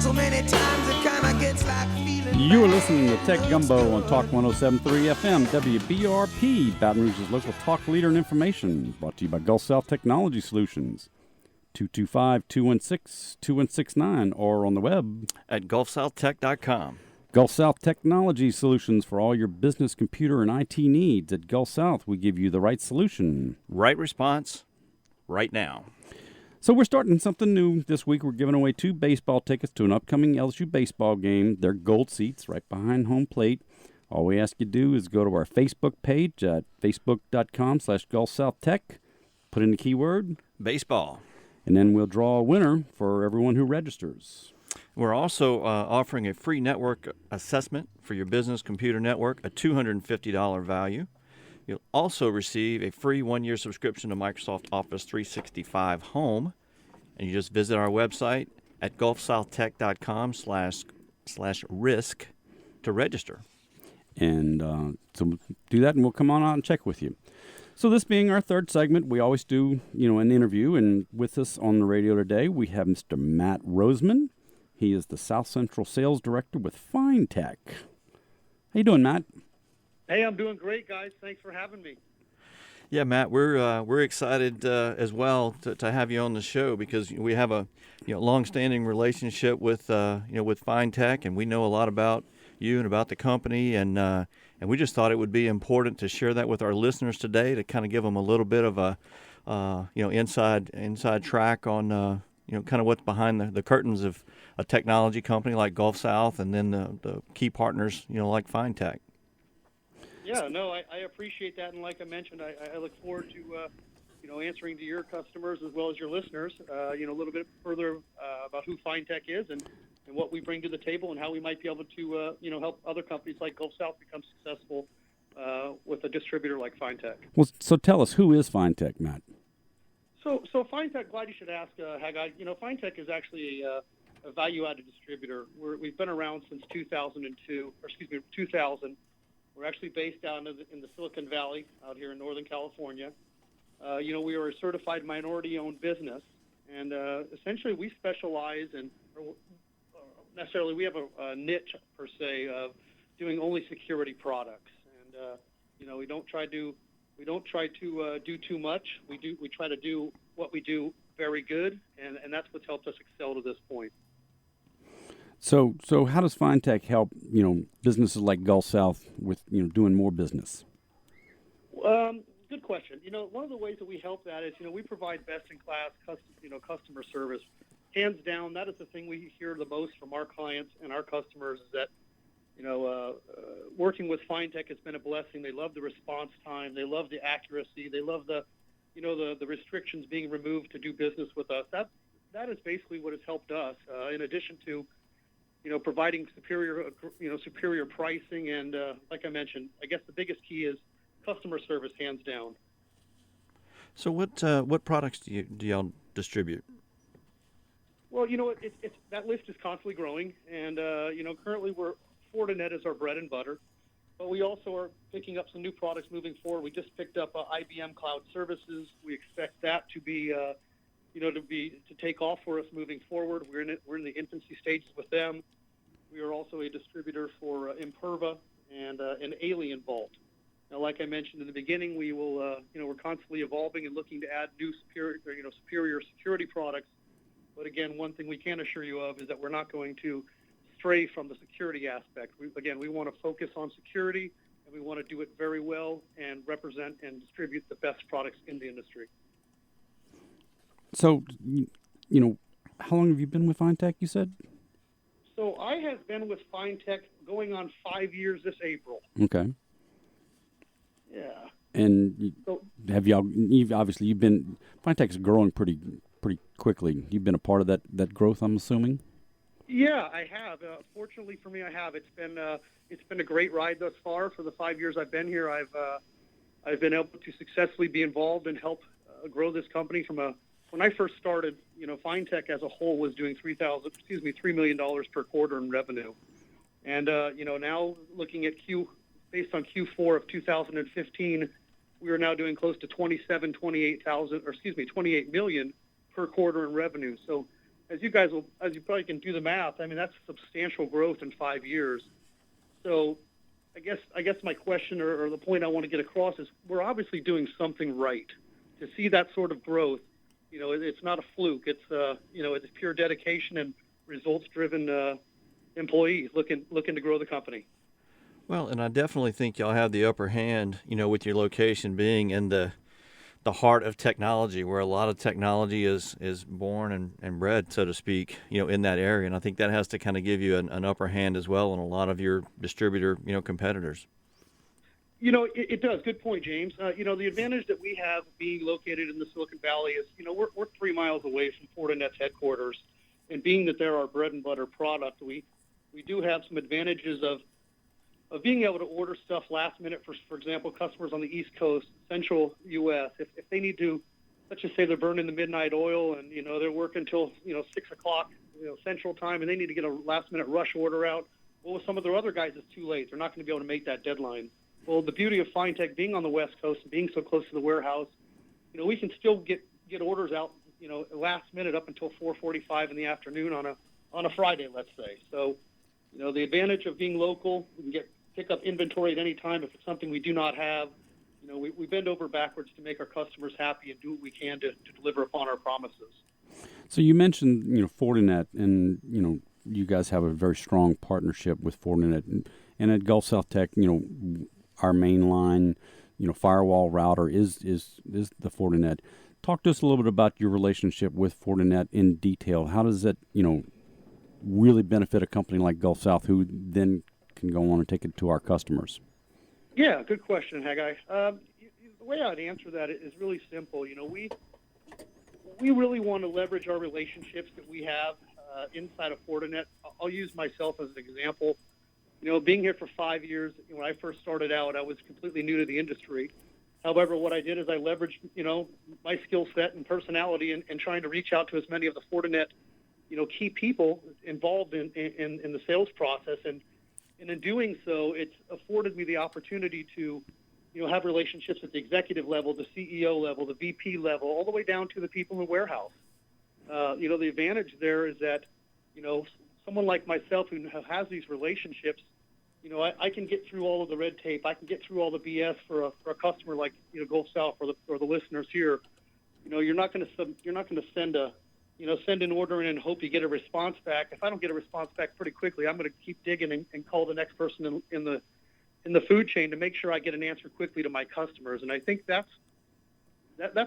so many times it kinda gets like feeling. You are listening to Tech Gumbo on Talk 107.3 FM, WBRP, Baton Rouge's local talk leader in information. Brought to you by Gulf South Technology Solutions. 225-216-2169 or on the web at gulfsouthtech.com. Gulf South Technology Solutions for all your business, computer, and IT needs. At Gulf South, we give you the right solution. Right response, right now. So we're starting something new this week. We're giving away 2 baseball tickets to an upcoming LSU baseball game. They're gold seats right behind home plate. All we ask you to do is go to our Facebook page at facebook.com/GulfSouthTech. Put in the keyword baseball. And then we'll draw a winner for everyone who registers. We're also offering a free network assessment for your business computer network, a $250 value. You'll also receive a free 1-year subscription to Microsoft Office 365 Home. And you just visit our website at gulfsouthtech.com/risk to register. And so do that, and we'll come on out and check with you. So this being our third segment, we always do, an interview. And with us on the radio today, we have Mr. Matt Roseman. He is the South Central Sales Director with FineTech. How you doing, Matt? Hey, I'm doing great, guys. Thanks for having me. Yeah, Matt, we're excited as well to have you on the show because we have a long-standing relationship with with FineTech, and we know a lot about you and about the company, and we just thought it would be important to share that with our listeners today to kind of give them a little bit of a inside track on kind of what's behind the curtains of a technology company like Gulf South, and then the key partners like FineTech. Yeah, no, I appreciate that, and like I mentioned, I look forward to answering to your customers as well as your listeners, a little bit further about who FineTech is and what we bring to the table and how we might be able to help other companies like Gulf South become successful with a distributor like FineTech. Well, so tell us, who is FineTech, Matt? So FineTech, glad you should ask, Haggai. FineTech is actually a value-added distributor. We've been around since 2000. We're actually based down in the Silicon Valley out here in Northern California. We are a certified minority-owned business, and essentially we specialize in, we have a niche per se of doing only security products, and we don't try to do too much. We try to do what we do very good, and that's what's helped us excel to this point. So how does FineTech help businesses like Gulf South with doing more business? Good question. One of the ways that we help that is we provide best-in-class customer service. Hands down, that is the thing we hear the most from our clients and our customers is that working with FineTech has been a blessing. They love the response time. They love the accuracy. They love the restrictions being removed to do business with us. That is basically what has helped us. In addition to providing superior pricing, and like I mentioned, I guess the biggest key is customer service, hands down. So what products do y'all distribute? Well, it's that list is constantly growing, and currently Fortinet is our bread and butter, but we also are picking up some new products moving forward. We just picked up IBM Cloud Services. We expect that to be to take off for us moving forward. We're in the infancy stages with them. We are also a distributor for Imperva and an Alien Vault. Now, like I mentioned in the beginning, we will we're constantly evolving and looking to add new superior security products. But again, one thing we can assure you of is that we're not going to stray from the security aspect. We want to focus on security, and we want to do it very well and represent and distribute the best products in the industry. So, how long have you been with FineTech, you said? So I have been with FineTech going on 5 years this April. Okay. Yeah. And FineTech's growing pretty quickly. You've been a part of that growth, I'm assuming? Yeah, I have. Fortunately for me, I have. It's been a great ride thus far. For the 5 years I've been here, I've been able to successfully be involved and help grow this company from when I first started, FineTech as a whole was doing $3 million per quarter in revenue. And, now looking at based on Q4 of 2015, we are now doing close to 28 million per quarter in revenue. So as you probably can do the math, I mean, that's substantial growth in 5 years. So I guess my question or the point I want to get across is we're obviously doing something right. To see that sort of growth, it's not a fluke. It's it's pure dedication and results-driven employees looking to grow the company. Well, and I definitely think y'all have the upper hand, with your location being in the heart of technology, where a lot of technology is born and bred, so to speak, in that area. And I think that has to kind of give you an upper hand as well on a lot of your distributor, competitors. It does. Good point, James. The advantage that we have being located in the Silicon Valley is, we're 3 miles away from Fortinet's headquarters. And being that they're our bread and butter product, we do have some advantages of being able to order stuff last minute for example, customers on the East Coast, Central U.S. If they need to, let's just say they're burning the midnight oil and, they're working until, 6 o'clock, Central Time, and they need to get a last minute rush order out. Well, with some of their other guys, it's too late. They're not going to be able to make that deadline. Well, the beauty of FineTech being on the West Coast and being so close to the warehouse, we can still get orders out, last minute up until 4:45 in the afternoon on a Friday, let's say. So, the advantage of being local, we can pick up inventory at any time if it's something we do not have. We bend over backwards to make our customers happy and do what we can to deliver upon our promises. So you mentioned, Fortinet, and, you guys have a very strong partnership with Fortinet. And at Gulf South Tech, our main line, firewall router is the Fortinet. Talk to us a little bit about your relationship with Fortinet in detail. How does that, really benefit a company like Gulf South, who then can go on and take it to our customers? Yeah, good question, Haggai. The way I'd answer that is really simple. We really want to leverage our relationships that we have inside of Fortinet. I'll use myself as an example. Being here for 5 years, when I first started out, I was completely new to the industry. However, what I did is I leveraged, my skill set and personality and trying to reach out to as many of the Fortinet, key people involved in the sales process. And in doing so, it's afforded me the opportunity to, have relationships at the executive level, the CEO level, the VP level, all the way down to the people in the warehouse. The advantage there is that, someone like myself who has these relationships, I can get through all of the red tape. I can get through all the BS for a customer like Gulf South or the listeners here. You're not going to send an order in and hope you get a response back. If I don't get a response back pretty quickly, I'm going to keep digging and call the next person in the food chain to make sure I get an answer quickly to my customers. And I think that's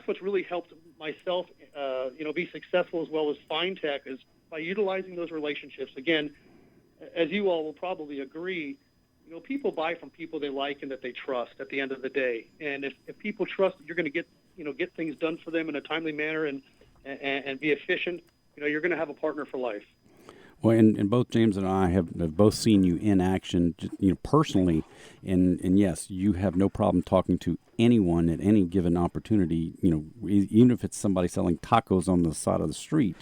what's really helped myself, be successful as well as FineTech is by utilizing those relationships. Again, as you all will probably agree, people buy from people they like and that they trust at the end of the day. And if people trust that you're going to get things done for them in a timely manner and be efficient, you're going to have a partner for life. Well, and both James and I have both seen you in action, personally, and yes, you have no problem talking to anyone at any given opportunity. Even if it's somebody selling tacos on the side of the street.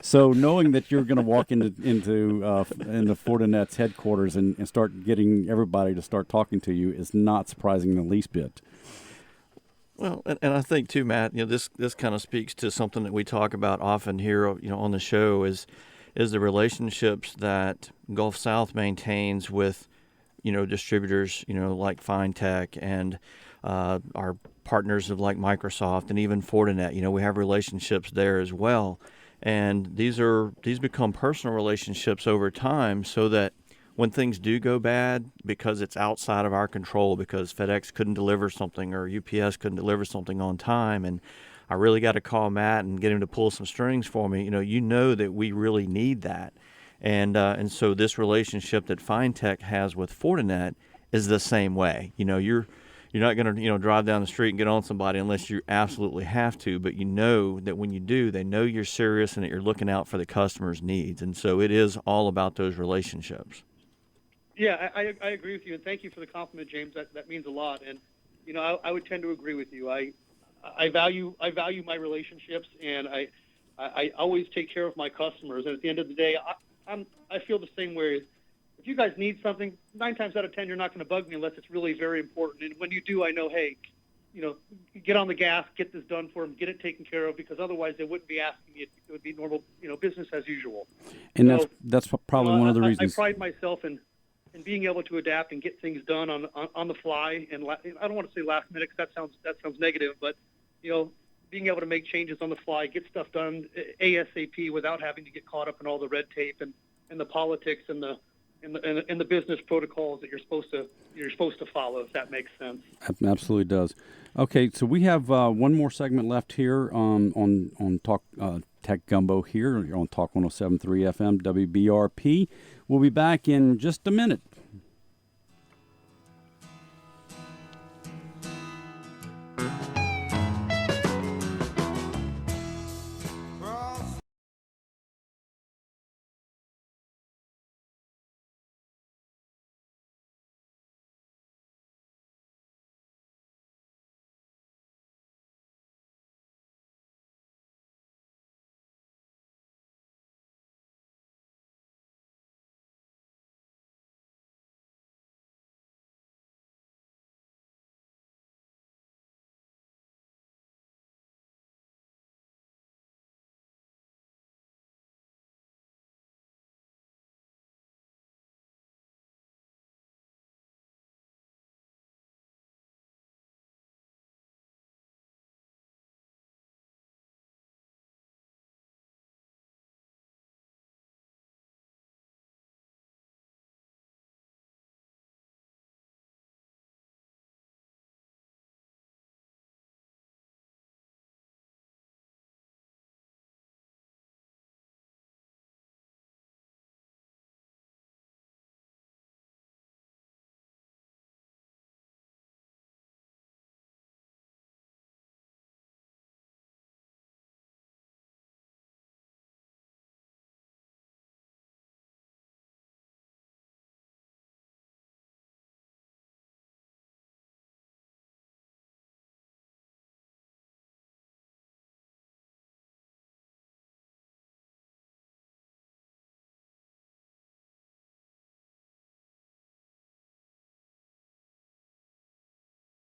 So knowing that you're going to walk into Fortinet's headquarters and start getting everybody to start talking to you is not surprising the least bit. Well, and I think too, Matt, this kind of speaks to something that we talk about often here, on the show is the relationships that Gulf South maintains with, distributors, like FineTech and our partners of like Microsoft and even Fortinet. We have relationships there as well, and these become personal relationships over time, so that when things do go bad because it's outside of our control, because FedEx couldn't deliver something or UPS couldn't deliver something on time, and I really got to call Matt and get him to pull some strings for me, that we really need that. And so this relationship that FineTech has with Fortinet is the same way. You're not going to drive down the street and get on somebody unless you absolutely have to, but that when you do, they know you're serious and that you're looking out for the customer's needs. And so it is all about those relationships. Yeah, I agree with you, and thank you for the compliment, James. That means a lot. And I would tend to agree with you. I value my relationships, and I always take care of my customers. And at the end of the day, I feel the same way. If you guys need something, 9 times out of 10, you're not going to bug me unless it's really very important. And when you do, I know, hey, get on the gas, get this done for them, get it taken care of, because otherwise they wouldn't be asking me. It would be normal, business as usual. And So, that's probably one of the I reasons. pride myself in being able to adapt and get things done on the fly. And I don't want to say last minute, because that sounds negative, but being able to make changes on the fly, get stuff done ASAP without having to get caught up in all the red tape and the politics and the business protocols that you're supposed to follow, if that makes sense. Absolutely does. Okay, so we have one more segment left here on Talk Tech Gumbo here on Talk 107.3 FM WBRP. We'll be back in just a minute.